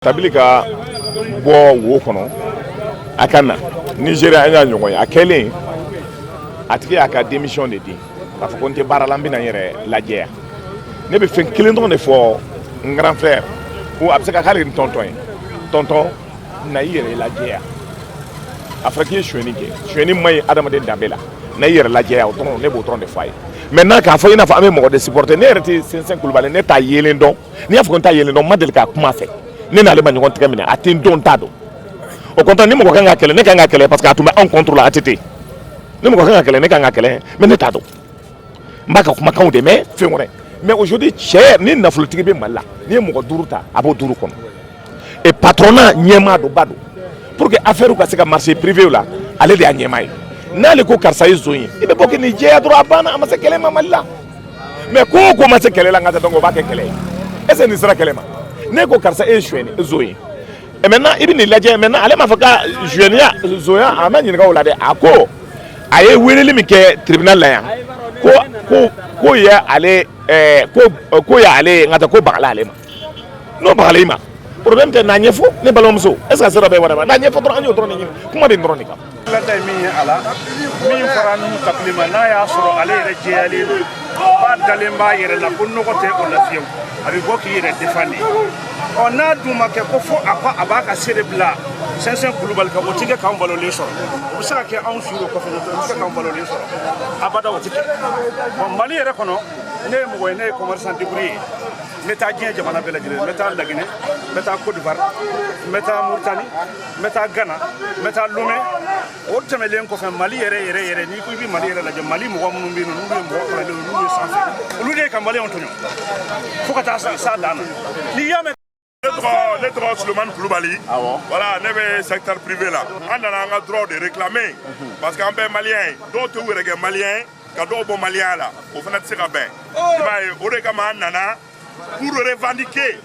Tabilika bɔ wo kɔnɔ a ka na Nigeria an y'a ɲɔgɔn ye a kɛlen a tigi y'a ka démission de di k'a fɔ ko n tɛ baara la n bɛna n yɛrɛ lajɛ yan ne bɛ fɛn kelen dɔrɔn de fɔ n grand frère ko a bɛ se ka k'ale ni tonton ye tonton na i yɛrɛ lajɛ yan a fɔra k'i ye sonyɛni kɛ sonyɛni ma ɲi adamaden danbe la na i yɛrɛ lajɛ yan o dɔrɔn ne b'o dɔrɔn de f'a ye maintenant k'a fɔ i n'a fɔ an bɛ mɔgɔ de supporter ne yɛrɛ tɛ Sɛnsɛn Kulubali ne t'a yelen dɔn n'i y'a fɔ ko n t'a yelen dɔn n ma deli k'a kuma fɛ ne n'ale ma ɲɔgɔn tigɛ minɛ a tɛ n dɔn t'a dɔn o kɔntɔ ni mɔgɔ kan ka kɛlɛ ne kan ka kɛlɛ parce que a tun bɛ anw contre la ATT ni mɔgɔ kan ka kɛlɛ ne kan ka kɛlɛ mais ne t'a dɔn n b'a ka kumakanw de mɛn fɛn wɛrɛ mais aujourd'hui cɛ ni nafolotigi bɛ Mali la n'i ye mɔgɔ 5 ta a b'o 5 kɔnɔ et patronat ɲɛmaa don ba don pour que affaire ka se ka marché privé la ale de y'a ɲɛmaa ye n'ale ko karisa ye zon ye i bɛ bɔ kɛ nin jɛya dɔrɔn a banna a ma se kɛlɛ ma Mali la mais ko o ko ma se kɛlɛ la n ka taa dɔn o b'a kɛ kɛlɛ ye est ce que nin sera kɛlɛ ma ne ko karisa e ye sonyɛni zon ye et maintenant i bɛ nin lajɛ maintenant ale m'a fɔ ka sonyɛniya zonya a ma ɲininka o la dɛ a ko a ye weleli min kɛ tribunal la yan ko ye ale ko ye ale n ka taa ko bagala ale ma n'o bagala i ma problème tɛ n'a ɲɛfɔ ne balimamuso est ce que a sera bɛɛ wɛrɛ ma n'a ɲɛfɔ dɔrɔn an y'o dɔrɔn de ɲini kuma bɛ nin dɔrɔn de kan. Lata ye min ye a la min fɔra n'u tapili ma n'a y'a sɔrɔ ale yɛrɛ jɛyalen don ba dalen b'a yɛrɛ la ko nɔgɔ tɛ o la fiyewu a bɛ bɔ k'i yɛrɛ défendre ɔ n'a dun ma kɛ ko fo a b'a ka seere bila Sɛnsɛn Kulubali kan o tɛ kɛ k'anw balolen sɔrɔ o bɛ se ka kɛ anw su o kɔfɛ o bɛ se k'anw balolen sɔrɔ abada o tɛ kɛ bon Mali yɛrɛ kɔnɔ ne ye mɔgɔ ye ne ye commerçant débrouillé n bɛ taa diɲɛ jamana bɛɛ lajɛlen n bɛ taa Laginɛ n bɛ taa Côte d'Ivoire n bɛ taa Mauritanie n bɛ taa Ghana n bɛ taa Lomé o tɛmɛlen kɔfɛ Mali yɛrɛ n'i ko i bɛ Mali yɛrɛ lajɛ Mali mɔgɔ minnu bɛ yen n'olu ye mɔgɔ kalanlen n'olu ye sanfɛ olu de ye ka maliyɛnw tɔɲɔ fo ka taa s'a dan na n'i y'a mɛn. Ne tɔgɔ Sulemani Kulubali voilà ne bɛ secteur privé la an nana an ka droit de réclamer parce que an bɛɛ maliyɛn ye dɔw tɛ u yɛrɛ kɛ maliyɛn ka dɔw bɔ maliyɛnya la o fana tɛ se ka bɛn i b'a ye o de kama an nana pour revendiquer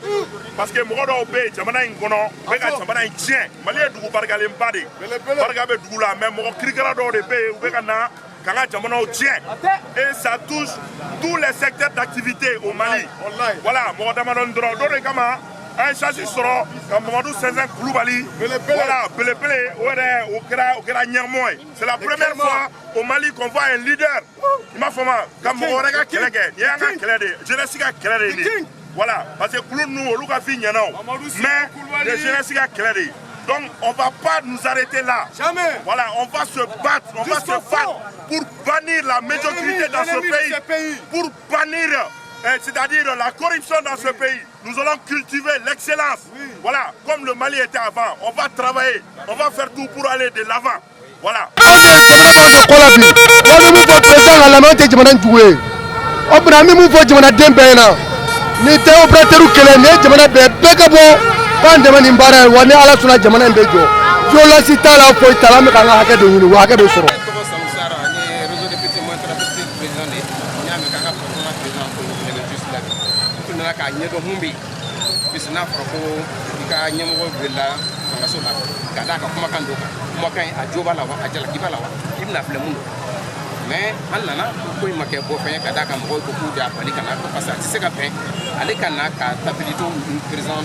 parce que mɔgɔ dɔw bɛ yen jamana in kɔnɔ u bɛ ka jamana in tiɲɛ Mali ye dugu barikalenba de barika bɛ dugu la mais mɔgɔ kirikara dɔw de bɛ yen u bɛ ka na k'an ka jamanaw tiɲɛ et ça touche tous les secteurs d'activité au Mali voilà mɔgɔ damadɔni dɔrɔn dɔ de kama an ye chance sɔrɔ ka Mamadu Sɛnsɛn Kulubali voilà belebele o yɛrɛ o kɛra ɲɛmɔgɔ ye c'est la première fois au Mali qu'on voit un leader i m'a fɔ ma ka mɔgɔ wɛrɛ ka kɛlɛ kɛ nin y'an ka kɛlɛ de jeunesse ka kɛlɛ de ye voilà parce que kulu ninnu olu ka fi ɲɛna o mais les jeunesse ka kɛlɛ de ye donc on va pas nous arrêter là voilà on va se battre pour bannir la médiocrité dans ce pays pour bannir c'est-à-dire la corruption dans ce pays. Nous allons cultiver l'excellence. Voilà, comme le Mali était avant. On va travailler, on va faire tout pour aller de l'avant. Voilà. Ka ɲɛdɔn mun bɛ yen parce que n'a fɔra ko i ka ɲɛmɔgɔ welela fangaso la ka d'a ka kumakan dɔ kan kumakan a jo b'a la wa a jalaki b'a la wa i bɛna filɛ mun don mais an nana ko in ma kɛ bɔ fɛn ye ka d'a kan mɔgɔw ko k'u de y'a bali ka na parce que a tɛ se ka bɛn ale ka na ka stabilité président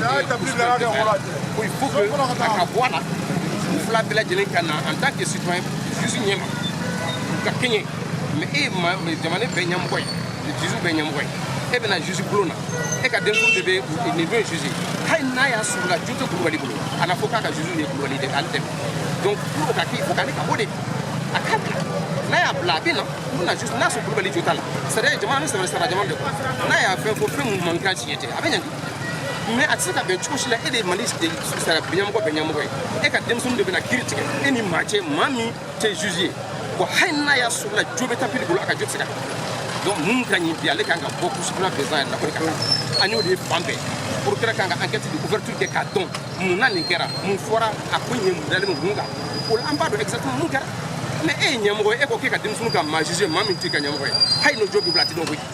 ko il faut que a ka bɔ a la u fila bɛɛ lajɛlen ka na en tant que citoyen juge ɲɛma ka kɛɲɛ mais e ye jamana bɛɛ ɲɛmɔgɔ ye juge bɛɛ ɲɛmɔgɔ ye e bɛna juge bulon na e ka denmisɛnw de bɛ nin bɛ juge hali n'a y'a sɔrɔ la jo tɛ Kulubali bolo a na fɔ k'a ka juge ye Kulubali de ale dɛmɛ donc pour ka kɛ o ka ne ka o de a k'a bila n'a y'a bila a bɛ na o na juge n'a sɔrɔ Kulubali jo t'a la c'est à dire jamana ni sɛbɛn sara jamana de kɔ n'a y'a fɛn fɔ fɛn mun man kan tiɲɛ tɛ a bɛ ɲangi mais a tɛ se ka bɛn cogo si la e de ye Mali sara ɲɛmɔgɔ bɛ ɲɛmɔgɔ ye e ka denmisɛnw de bɛna kiiri tigɛ e ni maa cɛ maa min tɛ juge ye bon hali n'a y'a sɔrɔ la jo bɛ tapis bolo a ka jo tɛ se ka donc mun ka ɲi bi ale kan ka bɔ kusubila président yɛrɛ la ko de ka kan an y'o de ye fan bɛɛ procureur kan ka enquête de ouverture kɛ k'a dɔn mun na nin kɛra mun fɔra a ko ɲɛ mun dalen mun kan o la an b'a dɔn exactement mun kɛra mais e ye ɲɛmɔgɔ ye e ko k'e ka denmisɛnninw ka maa juge maa min t'i ka ɲɛmɔgɔ ye hali n'o jo b'i bolo a tɛ dɔn koyi